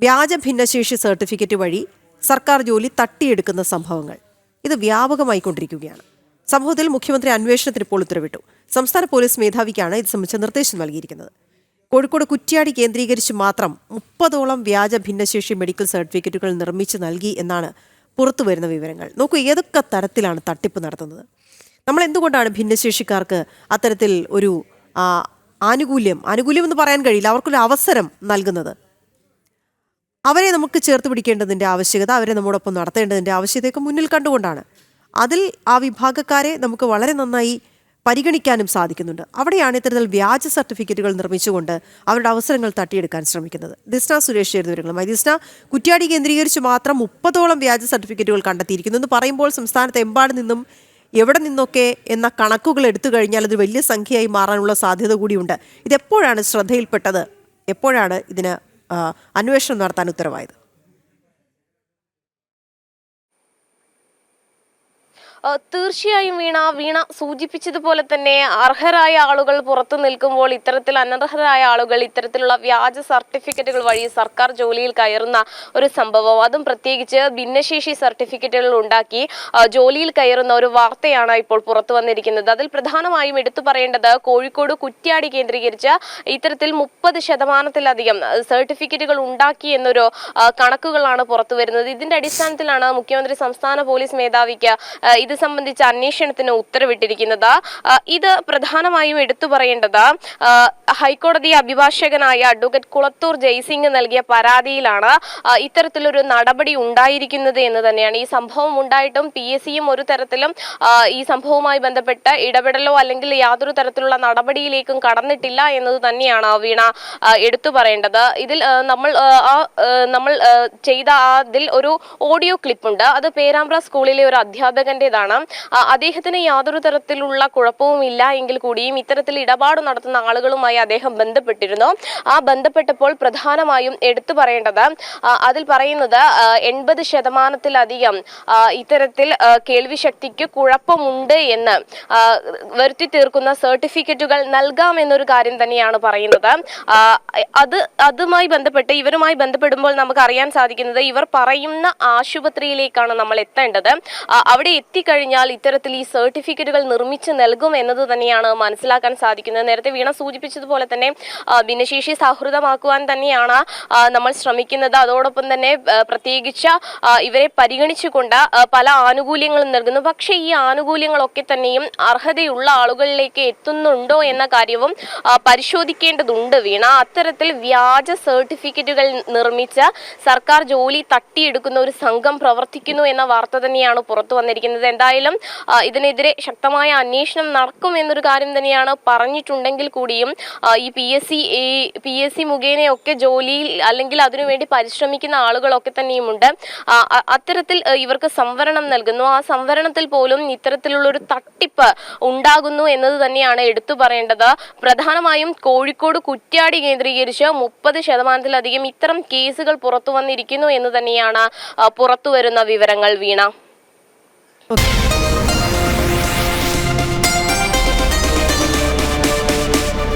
വ്യാജ ഭിന്നശേഷി സർട്ടിഫിക്കറ്റ് വഴി സർക്കാർ ജോലി തട്ടിയെടുക്കുന്ന സംഭവങ്ങൾ ഇത് വ്യാപകമായിക്കൊണ്ടിരിക്കുകയാണ്. സംഭവത്തിൽ മുഖ്യമന്ത്രി അന്വേഷണത്തിന് ഇപ്പോൾ ഉത്തരവിട്ടു. സംസ്ഥാന പോലീസ് മേധാവിക്കാണ് ഇത് സംബന്ധിച്ച നിർദ്ദേശം നൽകിയിരിക്കുന്നത്. കോഴിക്കോട് കുറ്റ്യാടി കേന്ദ്രീകരിച്ച് മാത്രം 30ഓളം വ്യാജ ഭിന്നശേഷി മെഡിക്കൽ സർട്ടിഫിക്കറ്റുകൾ നിർമ്മിച്ച് നൽകി എന്നാണ് പുറത്തുവരുന്ന വിവരങ്ങൾ. നോക്കൂ, ഏതൊക്കെ തരത്തിലാണ് തട്ടിപ്പ് നടത്തുന്നത്. നമ്മൾ എന്തുകൊണ്ടാണ് ഭിന്നശേഷിക്കാർക്ക് അത്തരത്തിൽ ഒരു ആനുകൂല്യം എന്ന് പറയാൻ കഴിയില്ല, അവർക്കൊരു അവസരം നൽകുന്നത്? അവരെ നമുക്ക് ചേർത്ത് പിടിക്കേണ്ടതിൻ്റെ ആവശ്യകത, അവരെ നമ്മോടൊപ്പം നടത്തേണ്ടതിൻ്റെ ആവശ്യകതയൊക്കെ മുന്നിൽ കണ്ടുകൊണ്ടാണ്. അതിൽ ആ വിഭാഗക്കാരെ നമുക്ക് വളരെ നന്നായി പരിഗണിക്കാനും സാധിക്കുന്നുണ്ട്. അവിടെയാണ് ഇത്തരത്തിൽ വ്യാജ സർട്ടിഫിക്കറ്റുകൾ നിർമ്മിച്ചുകൊണ്ട് അവരുടെ അവസരങ്ങൾ തട്ടിയെടുക്കാൻ ശ്രമിക്കുന്നത്. ദിസ്ന സുരേഷ് ചേർന്ന് വിവരങ്ങളുമായി. ദിസ്ന, കുറ്റ്യാടി കേന്ദ്രീകരിച്ച് മാത്രം 30ഓളം വ്യാജ സർട്ടിഫിക്കറ്റുകൾ കണ്ടെത്തിയിരിക്കുന്നു എന്ന് പറയുമ്പോൾ സംസ്ഥാനത്ത് എമ്പാട് നിന്നും എവിടെ നിന്നൊക്കെ എന്ന കണക്കുകൾ എടുത്തു കഴിഞ്ഞാൽ അത് വലിയ സംഖ്യയായി മാറാനുള്ള സാധ്യത കൂടിയുണ്ട്. ഇതെപ്പോഴാണ് ശ്രദ്ധയിൽപ്പെട്ടത്? എപ്പോഴാണ് ഇതിന് അന്വേഷണം നടത്താൻ ഉത്തരവായത്? തീർച്ചയായും വീണ സൂചിപ്പിച്ചതുപോലെ തന്നെ അർഹരായ ആളുകൾ പുറത്തു നിൽക്കുമ്പോൾ ഇത്തരത്തിൽ അനർഹരായ ആളുകൾ ഇത്തരത്തിലുള്ള വ്യാജ സർട്ടിഫിക്കറ്റുകൾ വഴി സർക്കാർ ജോലിയിൽ കയറുന്ന ഒരു സംഭവം, അതും പ്രത്യേകിച്ച് ഭിന്നശേഷി സർട്ടിഫിക്കറ്റുകൾ ഉണ്ടാക്കി ജോലിയിൽ കയറുന്ന ഒരു വാർത്തയാണ് ഇപ്പോൾ പുറത്തു വന്നിരിക്കുന്നത്. അതിൽ പ്രധാനമായും എടുത്തു പറയേണ്ടത് കോഴിക്കോട് കുറ്റ്യാടി കേന്ദ്രീകരിച്ച് ഇത്തരത്തിൽ 30%-ലധികം സർട്ടിഫിക്കറ്റുകൾ ഉണ്ടാക്കി എന്നൊരു കണക്കുകളാണ് പുറത്തു വരുന്നത്. ഇതിന്റെ അടിസ്ഥാനത്തിലാണ് മുഖ്യമന്ത്രി സംസ്ഥാന പോലീസ് മേധാവിക്ക് ഇത് സംബന്ധിച്ച അന്വേഷണത്തിന് ഉത്തരവിട്ടിരിക്കുന്നത്. ഇത് പ്രധാനമായും എടുത്തു പറയേണ്ടത് ഹൈക്കോടതി അഭിഭാഷകനായ അഡ്വക്കേറ്റ് കുളത്തൂർ ജയ്സിംഗ് നൽകിയ പരാതിയിലാണ് ഇത്തരത്തിലൊരു നടപടി ഉണ്ടായിരിക്കുന്നത് എന്ന് തന്നെയാണ്. ഈ സംഭവം ഉണ്ടായിട്ടും PSCയും ഒരു തരത്തിലും ഈ സംഭവവുമായി ബന്ധപ്പെട്ട ഇടപെടലോ അല്ലെങ്കിൽ യാതൊരു തരത്തിലുള്ള നടപടിയിലേക്കും കടന്നിട്ടില്ല എന്നത് തന്നെയാണ് വീണ എടുത്തു പറയേണ്ടത്. ഇതിൽ നമ്മൾ ചെയ്ത അതിൽ ഒരു ഓഡിയോ ക്ലിപ്പുണ്ട്. അത് പേരാമ്പ്ര സ്കൂളിലെ ഒരു അധ്യാപകന്റേതാണ്. അദ്ദേഹത്തിന് യാതൊരു തരത്തിലുള്ള കുഴപ്പവുമില്ല എങ്കിൽ കൂടിയും ഇത്തരത്തിൽ ഇടപാട് നടത്തുന്ന ആളുകളുമായി അദ്ദേഹം ബന്ധപ്പെട്ടിരുന്നു. ആ ബന്ധപ്പെട്ടപ്പോൾ പ്രധാനമായും എടുത്തു പറയേണ്ടത് അതിൽ പറയുന്നത് 80%-ലധികം ഇത്തരത്തിൽ കേൾവിശക്തിക്ക് കുഴപ്പമുണ്ട് എന്ന് വരുത്തി തീർക്കുന്ന സർട്ടിഫിക്കറ്റുകൾ നൽകാമെന്നൊരു കാര്യം തന്നെയാണ് പറയുന്നത്. ഇവരുമായി ബന്ധപ്പെടുമ്പോൾ നമുക്ക് അറിയാൻ സാധിക്കുന്നത് ഇവർ പറയുന്ന ആശുപത്രിയിലേക്കാണ് നമ്മൾ എത്തേണ്ടത്. അവിടെ എത്തിക്കഴിഞ്ഞാൽ ഇത്തരത്തിൽ ഈ സർട്ടിഫിക്കറ്റുകൾ നിർമ്മിച്ച് നൽകും എന്നത് തന്നെയാണ് മനസ്സിലാക്കാൻ സാധിക്കുന്നത്. നേരത്തെ വീണ സൂചിപ്പിച്ചതുപോലെ തന്നെ ഭിന്നശേഷി സൗഹൃദമാക്കുവാൻ തന്നെയാണ് നമ്മൾ ശ്രമിക്കുന്നത്. അതോടൊപ്പം തന്നെ പ്രത്യേകിച്ച് ഇവരെ പരിഗണിച്ചുകൊണ്ട് പല ആനുകൂല്യങ്ങളും നൽകുന്നു. പക്ഷേ ഈ ആനുകൂല്യങ്ങളൊക്കെ തന്നെയും അർഹതയുള്ള ആളുകളിലേക്ക് എത്തുന്നുണ്ടോ എന്ന കാര്യവും പരിശോധിക്കേണ്ടതുണ്ട് വീണ. അത്തരത്തിൽ വ്യാജ സർട്ടിഫിക്കറ്റുകൾ നിർമ്മിച്ച് സർക്കാർ ജോലി തട്ടിയെടുക്കുന്ന ഒരു സംഘം പ്രവർത്തിക്കുന്നു എന്ന വാർത്ത തന്നെയാണ് പുറത്തു വന്നിരിക്കുന്നത്. എന്തായാലും ഇതിനെതിരെ ശക്തമായ അന്വേഷണം നടക്കും എന്നൊരു കാര്യം തന്നെയാണ് പറഞ്ഞിട്ടുണ്ടെങ്കിൽ കൂടിയും ഈ PSC മുഖേനയൊക്കെ ജോലിയിൽ അല്ലെങ്കിൽ അതിനുവേണ്ടി പരിശ്രമിക്കുന്ന ആളുകളൊക്കെ തന്നെയുമുണ്ട്. അത്തരത്തിൽ ഇവർക്ക് സംവരണം നൽകുന്നു. ആ സംവരണത്തിൽ പോലും ഇത്തരത്തിലുള്ളൊരു തട്ടിപ്പ് ഉണ്ടാകുന്നു എന്നത് തന്നെയാണ് എടുത്തു പറയേണ്ടത്. പ്രധാനമായും കോഴിക്കോട് കുറ്റ്യാടി കേന്ദ്രീകരിച്ച് 30%-ലധികം ഇത്തരം കേസുകൾ പുറത്തു വന്നിരിക്കുന്നു എന്ന് തന്നെയാണ് പുറത്തുവരുന്ന വിവരങ്ങൾ വീണ. Okay.